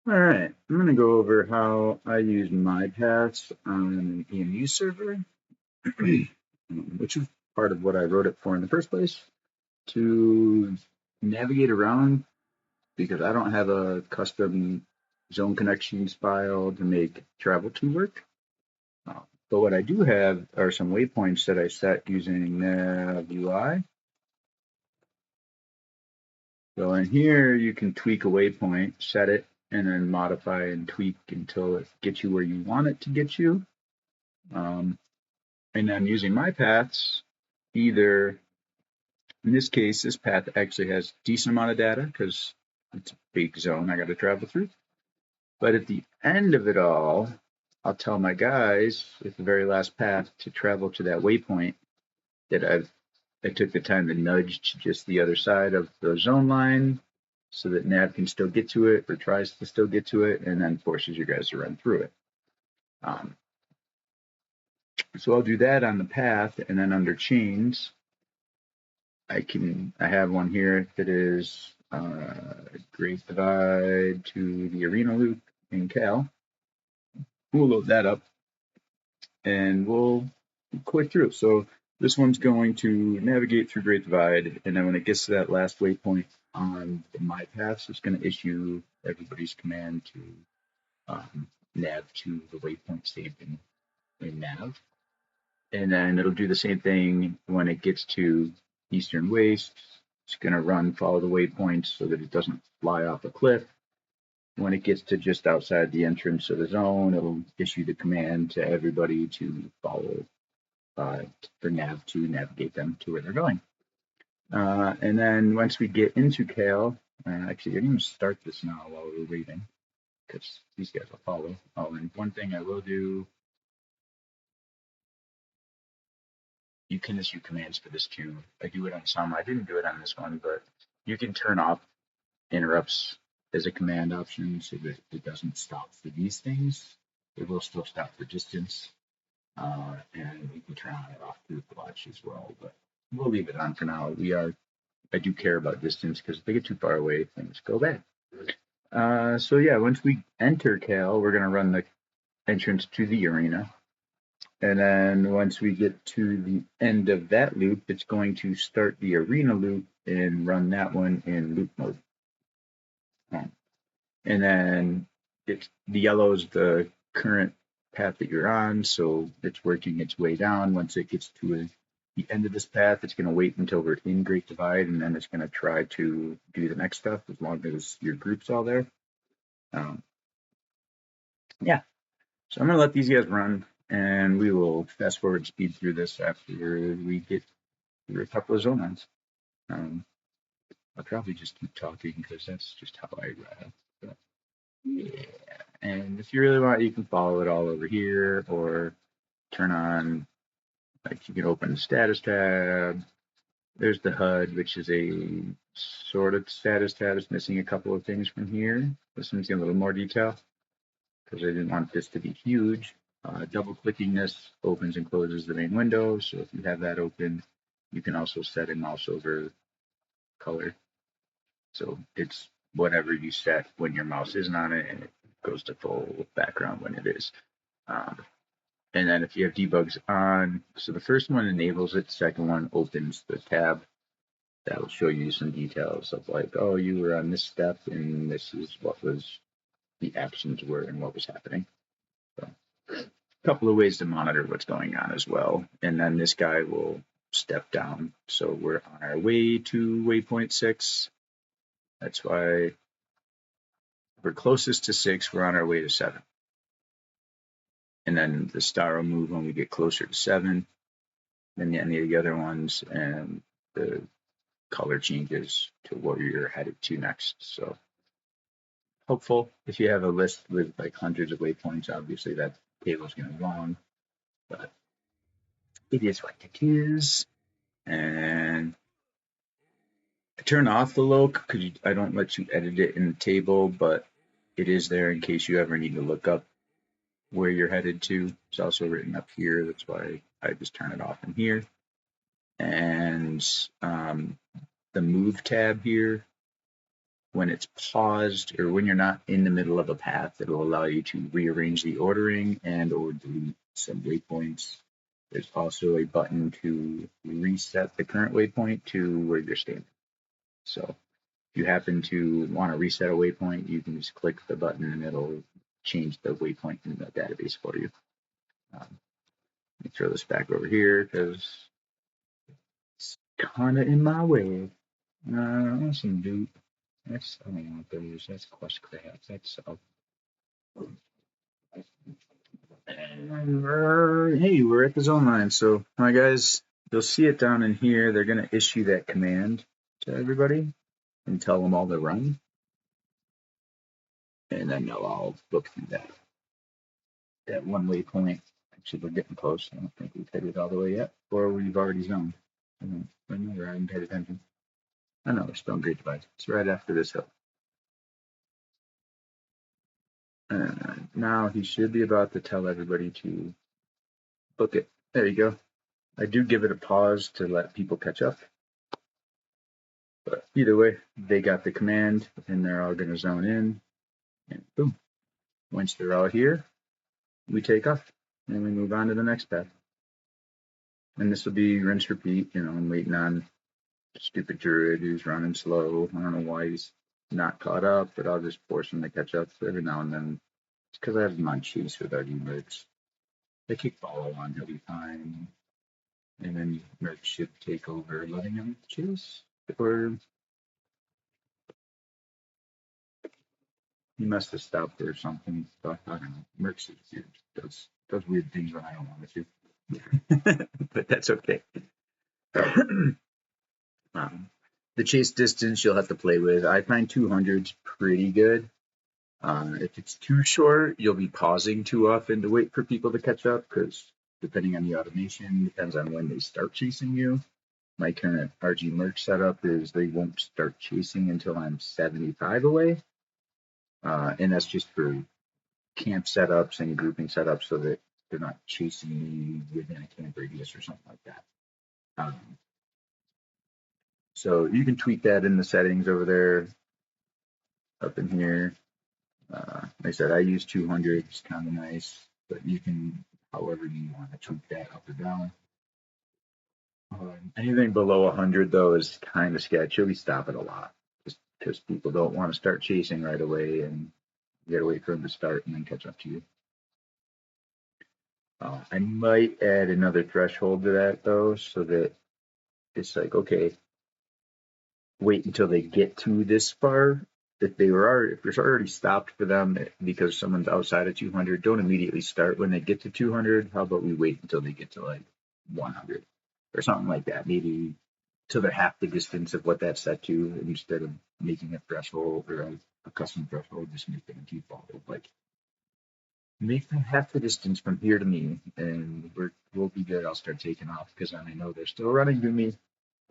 All right, I'm going to go over how I use MyPaths on an EMU server, which is part of what I wrote it for in the first place, to navigate around because I don't have a custom zone connections file to make travelto work. But what I do have are some waypoints that I set using Nav UI. So in here, you can tweak a waypoint, set it, and then modify and tweak until it gets you where you want it to get you. Um, And I'm using my paths, either in this case, this path actually has a decent amount of data because it's a big zone I got to travel through. But at the end of it all, I'll tell my guys at the very last path to travel to that waypoint that I took the time to nudge to just the other side of the zone line so that Nav can still get to it or tries to still get to it and then forces you guys to run through it. Um, so I'll do that on the path and then under chains, I have one here that is Great Divide to the Arena Loop in Cal. We'll load that up and we'll click through. So this one's going to navigate through Great Divide, and then when it gets to that last waypoint on the MyPaths, it's going to issue everybody's command to nav to the waypoint saved in nav. And then it'll do the same thing when it gets to Eastern Waste. It's going to run, follow the waypoints so that it doesn't fly off a cliff. When it gets to just outside the entrance of the zone, it'll issue the command to everybody to follow for nav to navigate them to where they're going. And then once we get into Kale, actually, I'm going to start this now while we're waiting because these guys will follow. Oh, and one thing I will do, you can issue commands for this too. I do it on some. I didn't do it on this one, but you can turn off interrupts as a command option so that it doesn't stop for these things. It will still stop for distance, and we can turn on and off group watch as well. But we'll leave it on for now. I do care about distance because if they get too far away, things go bad. So yeah, once we enter Cal, we're going to run the entrance to the arena. And then once we get to the end of that loop, it's going to start the arena loop and run that one in loop mode. And then the yellow is the current path that you're on, so it's working its way down. Once it gets to the end of this path, it's going to wait until we're in Great Divide, and then it's going to try to do the next stuff as long as your group's all there. Um, yeah, so I'm going to let these guys run, and we will fast forward speed through this after we get through a couple of zone lines. I'll probably just keep talking because that's just how I ride. But yeah. And if you really want, you can follow it all over here or turn on, like you can open the status tab. There's the HUD, which is a sort of status tab. It's missing a couple of things from here. This one's in a little more detail because I didn't want this to be huge. Double clicking this opens and closes the main window. So if you have that open, you can also set a mouse over color. So it's whatever you set when your mouse isn't on it, and it goes to full background when it is. Um, and then if you have debugs on, so the first one enables it, second one opens the tab. That'll show you some details of like, oh, you were on this step, and this is what was the actions were and what was happening. So, a couple of ways to monitor what's going on as well. And then this guy will step down. So we're on our way to waypoint 6. That's why we're closest to 6. We're on our way to 7. And then the star will move when we get closer to 7 than any of the other ones, and the color changes to where you're headed to next. So hopeful. If you have a list with like hundreds of waypoints, obviously that table is going to be long, but it is what it is. And I turn off the loc because I don't let you edit it in the table, but it is there in case you ever need to look up where you're headed to. It's also written up here. That's why I just turn it off in here. And the move tab here when it's paused or when you're not in the middle of a path, it'll allow you to rearrange the ordering and or delete some waypoints. There's also a button to reset the current waypoint to where you're standing. So if you happen to want to reset a waypoint, you can just click the button and it'll change the waypoint in the database for you. Let me throw this back over here because it's kind of in my way. Some dude. That's, I don't know what those. That's quest crabs. That's and hey, we're at the zone line. So, my guys, you'll see it down in here. They're gonna issue that command to everybody and tell them all to run, and then they'll all look through that one waypoint. Actually, we're getting close. I don't think we've hit it all the way yet, or we've already zoned. I haven't paid attention. I know we're still in Great Divide. It's right after this hill. Now he should be about to tell everybody to book it. There you go. I do give it a pause to let people catch up. But either way, they got the command and they're all going to zone in. And boom. Once they're all here, we take off and we move on to the next path. And this will be rinse repeat. I'm waiting on stupid druid who's running slow. I don't know why he's not caught up, but I'll just force him to catch up every now and then. It's because I have him on chase with our mercs. They kick follow on, he'll be fine. And then mercs should take over letting him chase. Or he must have stopped or something. But I don't know. Mercs is weird. Does weird things when I don't want it to. But that's okay. The chase distance you'll have to play with. I find 200's pretty good. If it's too short, you'll be pausing too often to wait for people to catch up because depending on the automation, depends on when they start chasing you. My current RG merc setup is they won't start chasing until I'm 75 away. And that's just for camp setups and grouping setups so that they're not chasing me within a camp radius or something like that. So you can tweak that in the settings over there, up in here. Like I said, I use 200. It's kind of nice, but you can, however you want to tweak that up or down. Anything below 100 though is kind of sketchy. We stop it a lot just because people don't want to start chasing right away, and you gotta wait for them to start and then catch up to you. I might add another threshold to that though, so that it's like, okay, wait until they get to this far. If it's already stopped for them because someone's outside of 200, don't immediately start when they get to 200. How about we wait until they get to like 100 or something like that? Maybe till they're half the distance of what that's set to, instead of making a threshold or a custom threshold, just make it a default. Like, make them half the distance from here to me, and we'll be good. I'll start taking off because I know they're still running to me,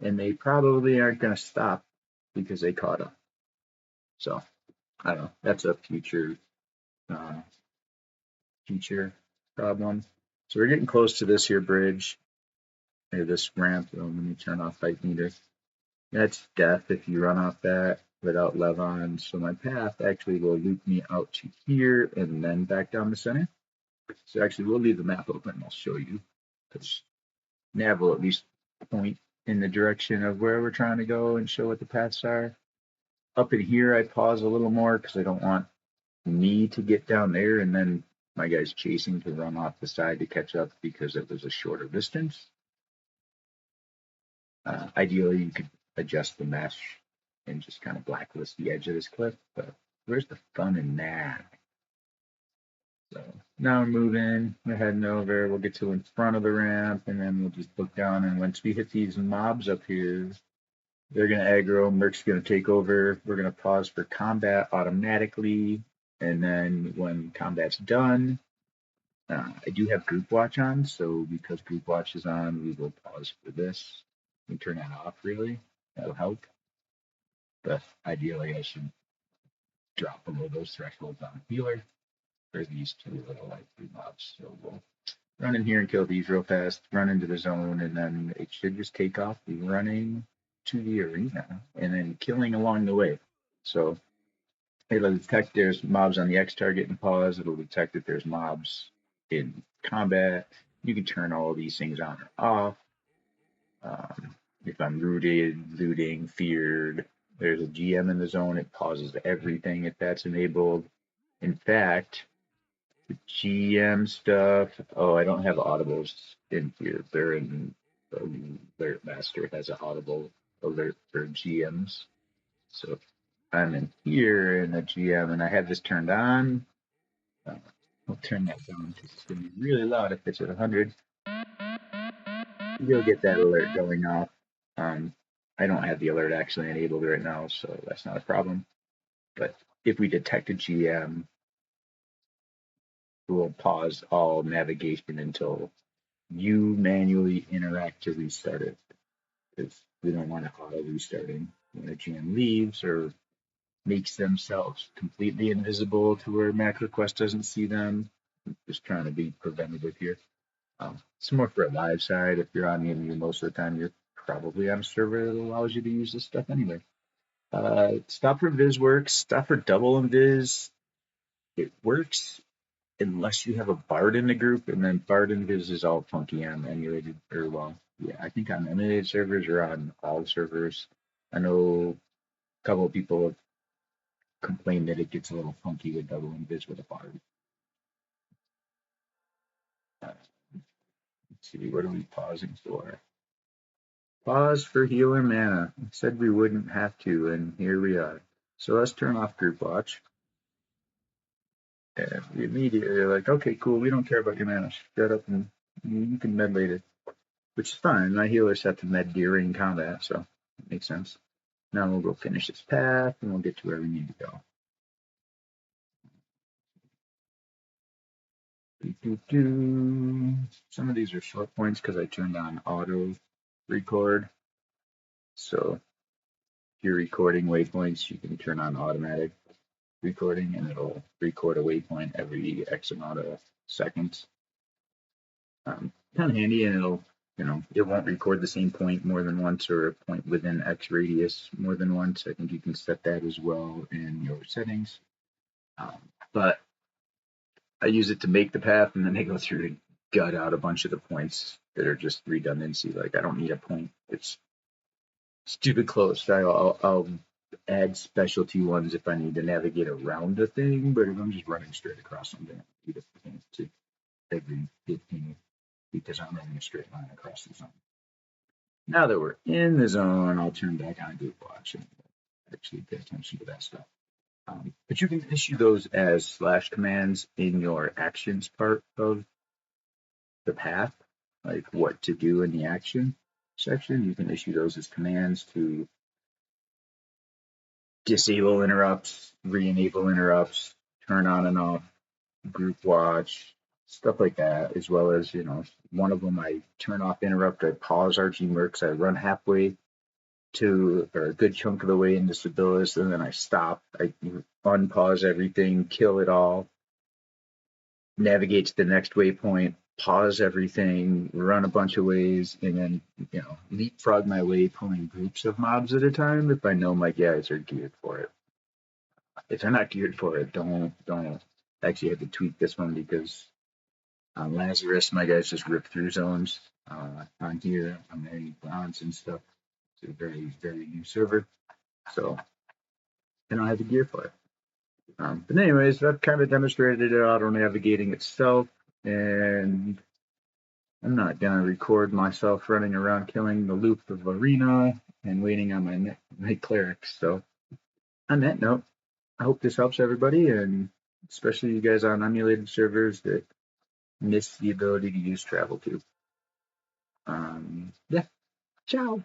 and they probably aren't going to stop because they caught up. So I don't know. That's a future problem. So we're getting close to this here bridge, or this ramp. Let me turn off fight meter. That's death if you run off that without Levon. So my path actually will loop me out to here and then back down the center. So actually, we'll leave the map open and I'll show you, because nav will at least point in the direction of where we're trying to go and show what the paths are. Up in here, I pause a little more because I don't want me to get down there and then my guy's chasing to run off the side to catch up because it was a shorter distance. Ideally, you could adjust the mesh and just kind of blacklist the edge of this cliff, but where's the fun in that? So now we're moving, we're heading over, we'll get to in front of the ramp, and then we'll just look down, and once we hit these mobs up here, they're going to aggro, Merc's going to take over, we're going to pause for combat automatically, and then when combat's done, I do have group watch on, so because group watch is on, we will pause for this and turn that off, really. That'll help. But ideally, I should drop below those thresholds on healer for these two little like 3 mobs. So we'll run in here and kill these real fast, run into the zone, and then it should just take off running to the arena and then killing along the way. So it'll detect there's mobs on the X target and pause. It'll detect if there's mobs in combat. You can turn all of these things on or off. If I'm rooted, looting, feared, there's a GM in the zone. It pauses everything if that's enabled. In fact, the GM stuff. Oh, I don't have audibles in here. They're in Alert Master has an audible alert for GMs. So if I'm in here in the GM and I have this turned on, uh, I'll turn that down because it's going to be really loud if it's at 100. You'll get that alert going off. Um, I don't have the alert actually enabled right now, so that's not a problem. But if we detect a GM, we'll pause all navigation until you manually interact to restart it. Because we don't want to auto restarting when a GM leaves or makes themselves completely invisible to where MacroQuest doesn't see them. Just trying to be preventative here. It's more for a live side. If you're on EMU most of the time, you're probably on a server that allows you to use this stuff anyway. Stop for Viz works. Stop for double invis. It works unless you have a Bard in the group, and then Bard invis is all funky on emulated, or well, yeah, I think on emulated servers or on all servers. I know a couple of people have complained that it gets a little funky with double invis with a Bard. Let's see, what are we pausing for? Pause for healer mana. We said we wouldn't have to, and here we are. So let's turn off group watch. And we immediately are like, okay, cool, we don't care about your mana. Shut up and you can med later. Which is fine. My healer set to med during combat, so it makes sense. Now we'll go finish this path and we'll get to where we need to go. Some of these are short points because I turned on auto record. So if you're recording waypoints, you can turn on automatic recording and it'll record a waypoint every X amount of seconds. Kind of handy, and it won't record the same point more than once or a point within X radius more than once. I think you can set that as well in your settings. But I use it to make the path, and then I go through to gut out a bunch of the points that are just redundancy. Like I don't need a point. It's stupid close. I'll add specialty ones if I need to navigate around a thing, but if I'm just running straight across something, I need a point to every 15 because I'm running a straight line across the zone. Now that we're in the zone, I'll turn back on group watch and actually pay attention to that stuff. But you can issue those as slash commands in your actions part of the path, like what to do in the action section. You can issue those as commands to disable interrupts, re-enable interrupts, turn on and off group watch, stuff like that, as well as, one of them I turn off interrupt, I pause RG Mercs, I run halfway to, or a good chunk of the way into Sibyllus, and then I stop, I unpause everything, kill it all, navigate to the next waypoint, pause everything, run a bunch of ways, and then, leapfrog my way pulling groups of mobs at a time if I know my guys are geared for it. If they're not geared for it, don't. Actually, I had to tweak this one because on Lazarus, my guys just rip through zones. On here, I'm adding bronze and stuff. It's a very, very new server, so I don't have the gear for it. But anyways, I've kind of demonstrated it auto navigating itself, and I'm not gonna record myself running around killing the loop of arena and waiting on my clerics. So on that note, I hope this helps everybody, and especially you guys on emulated servers that miss the ability to use travelto. Yeah, ciao.